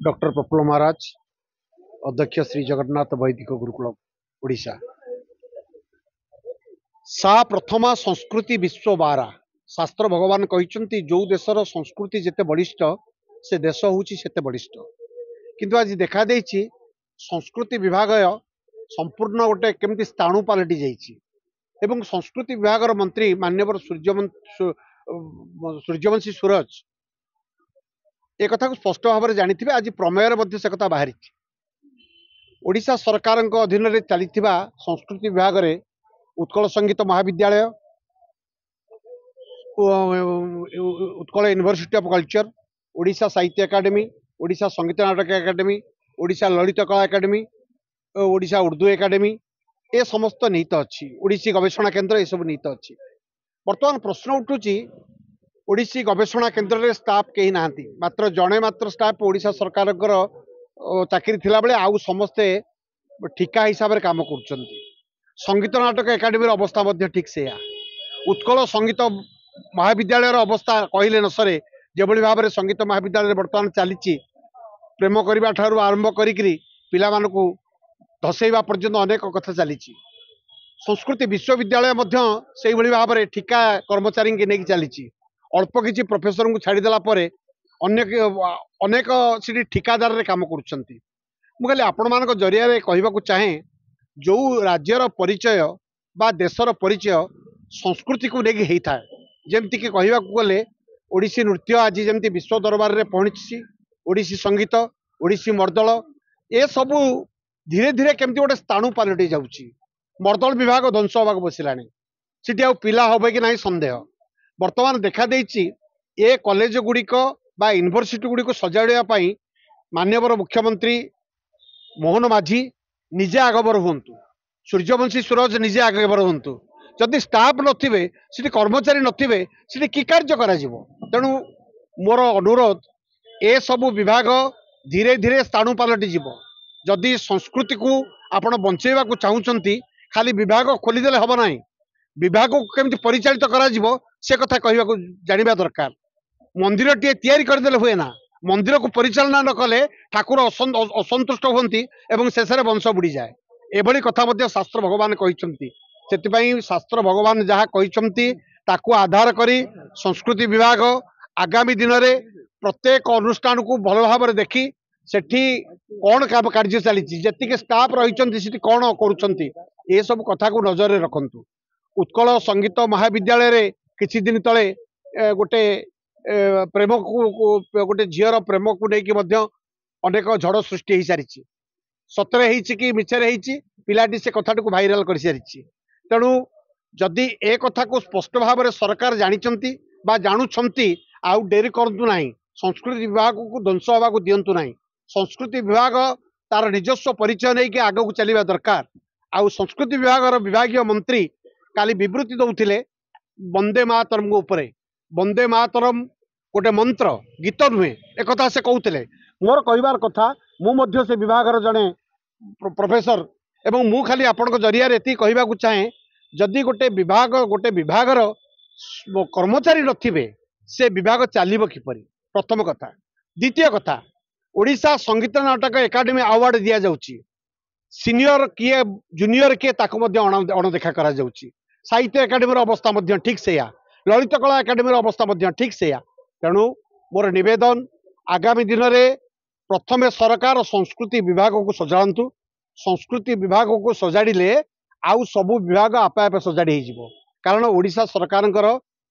Doctor Praful महाराज अध्यक्ष श्री जगन्नाथ वैदिक गुरुकुल ओडिशा सा प्रथमा संस्कृति विश्व बारा शास्त्र भगवान कहते जो देशर संस्कृति जेते बलिष्ठ से देश होची सेते बलिष्ठ किंतु आज देखा देछि संस्कृति विभाग संपूर्ण गोटे केमती स्थाणु पलटि जाइछि एवं संस्कृति विभाग मंत्री मान्यवर सूर्यवंशी सूरज एक कथा को स्पष्ट भाव में जानी आज प्रमेयर से कथा बाहरी ओडिशा सरकार अधीन में चली संस्कृति विभाग में उत्कल संगीत महाविद्यालय Utkal university of culture Odisha साहित्य एकाडेमी ओडिशा संगीत नाटक एकाडेमी ओडिशा ललित कला एकाडेमी ओडिशा उर्दू एकाडेमी ए समस्त नीत अच्छी ओडिसी गवेषणा केन्द्र ये सब नीत अच्छी बर्तमान प्रश्न उठुची ओडिसी गवेषणा केन्द्र रे स्टाफ कहीं ना मात्र जड़े मात्र स्टाफ ओडिशा सरकार चाकरी थिला बेले आउ समस्ते ठिका हिसाब से काम कर संगीत नाटक एकाडेमी अवस्था ठीक से उत्कल संगीत महाविद्यालय अवस्था कहले न सरे जो भाव में संगीत महाविद्यालय बर्तमान चली प्रेम करने ठार आरंभ करी पिला मानकु धसैवा पर्यंत अनेक कथा चली संस्कृति विश्वविद्यालय से भाव में ठिका कर्मचारी की नहीं चली अल्प किसी प्रोफेसर को छाड़देला अनेक से ठिकादार रे काम करुँच आपण मान जरिया कहवाक चाहे जो राज्यर परिचय बा देशर परिचय संस्कृति को लेकिन होता है जमती कि कहवाक गले ओडिसी नृत्य आज जमती विश्व दरबार में पहुँची ओडिसी संगीत ओडिसी मर्दल ए सबू धीरे धीरे केमती गोटे स्थाणु पलटि जाऊँगी मर्दल विभाग ध्वंस होगा बसलानी सीटी आ पिला हम कि ना सन्देह बर्तमान देखा देछि ए कॉलेज गुड़िक बा यूनिवर्सिटी गुड़िक सजाड़ापी माननीय मुख्यमंत्री मोहन माझी निजे आगबर हूँ सूर्यवंशी सूरज निजे आगबर हूँ जदि स्टाफ नथिबे सिटी कर्मचारी नथिबे सिटी कि कार्य करा जिवो तेणु मोर अनुरोध ए सबु विभाग धीरे धीरे स्थाणु पलटि जिवो जदि संस्कृति को आपण बंचेवा को चाहूचंती खाली विभाग खोलीदेले हब नाही विभाग को केमती परिचालित करा जिवो से कथा कहवा को जानिबा दरकार मंदिर टे तैयारी करदेले हुए ना मंदिर को परिचालना न कले ठाकुर असंतुष्ट होती एवं शेष वंश बुड़ी जाए एभली कथा मध्य शास्त्र भगवान कहते से शास्त्र भगवान जहाँ कहते ताकू आधार करी संस्कृति विभाग आगामी दिन में प्रत्येक अनुष्ठान को भल भाव में देखी सेठी कौन कार्य चली जी स्टाफ रही कौन कर सब कथा को नजर रखु उत्कल संगीत महाविद्यालय रे किछि दिन तले गोटे प्रेम को गोटे झीर प्रेम को लेकिन अनेक झड़ सृष्टि हो सारी सतरे कि मिछरे पिलाटी से कथाटी को भाइराल कर सारी तेणु जदि ए कथा को स्पष्ट भाव में सरकार जानी जानुंट आउ डेरी करूँ ना संस्कृति विभाग को ध्वंस होगा दिंतु ना संस्कृति विभाग तार निजस्व परिचय नहीं कि आग को चलवा दरकार आउ संस्कृति विभाग विभागीय मंत्री काली विवृत्ति दौले वंदे मातरम उपरे वंदे मातरम गोटे मंत्र गीत नुहे एक कथा से कहते मोर कहबार कथा मु से विभाग जड़े प्रोफेसर एवं मु खाली आपण जरिया ये कहवा चाहे जदि गोटे विभाग कर्मचारी नथिबे से विभाग चलिबो किपरि प्रथम कथा द्वितीय कथा ओडिशा संगीत नाटक एकाडेमी अवार्ड दिया जाउची सीनियर किए जूनियर किए ताको अणदेखा करा जाउची साहित्य एकाडेमी अवस्था ठीक से ललित कला एकाडेमी अवस्था ठीक से तेणु मोर निवेदन आगामी दिन में प्रथमे सरकार संस्कृति विभाग को सजाड़ू संस्कृति विभाग को सजाड़े आउ सबू विभाग आपे आपे सजाड़ी हो कारण ओडिशा सरकार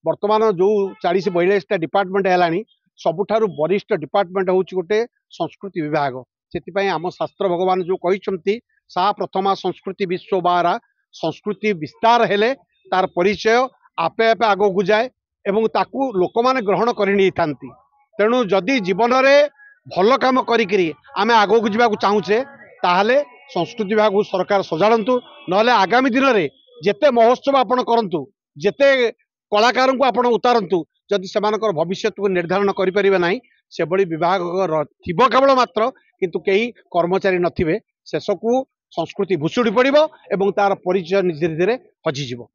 वर्तमान जो 40-42 डिपार्टमेंट है सबुठारु वरिष्ठ डिपार्टमेंट हूँ गोटे संस्कृति विभाग से आम शास्त्र भगवान जो कहते सा प्रथमा संस्कृति विश्व बारा संस्कृति विस्तार हेले तार परिचय आपे आपे आग को जाए एवं ताकू लोक माने ग्रहण करनी तेणु जदि जीवन में भल कम करी आमे आग को जावाक चाहूचे ताहले संस्कृति विभाग को सरकार सजाड़ू ना आगामी दिन में जेते महोत्सव आपण करंतु जेते कलाकार को आपण उतारंतु जदि से भविष्य को निर्धारण करें ना से बड़ी विभाग थी केवल मात्र किंतु कई कर्मचारी नथिबे शेष को संस्कृति भुशुड़ी पड़ो एवं तार परिचय धीरे धीरे हजिଯିବ।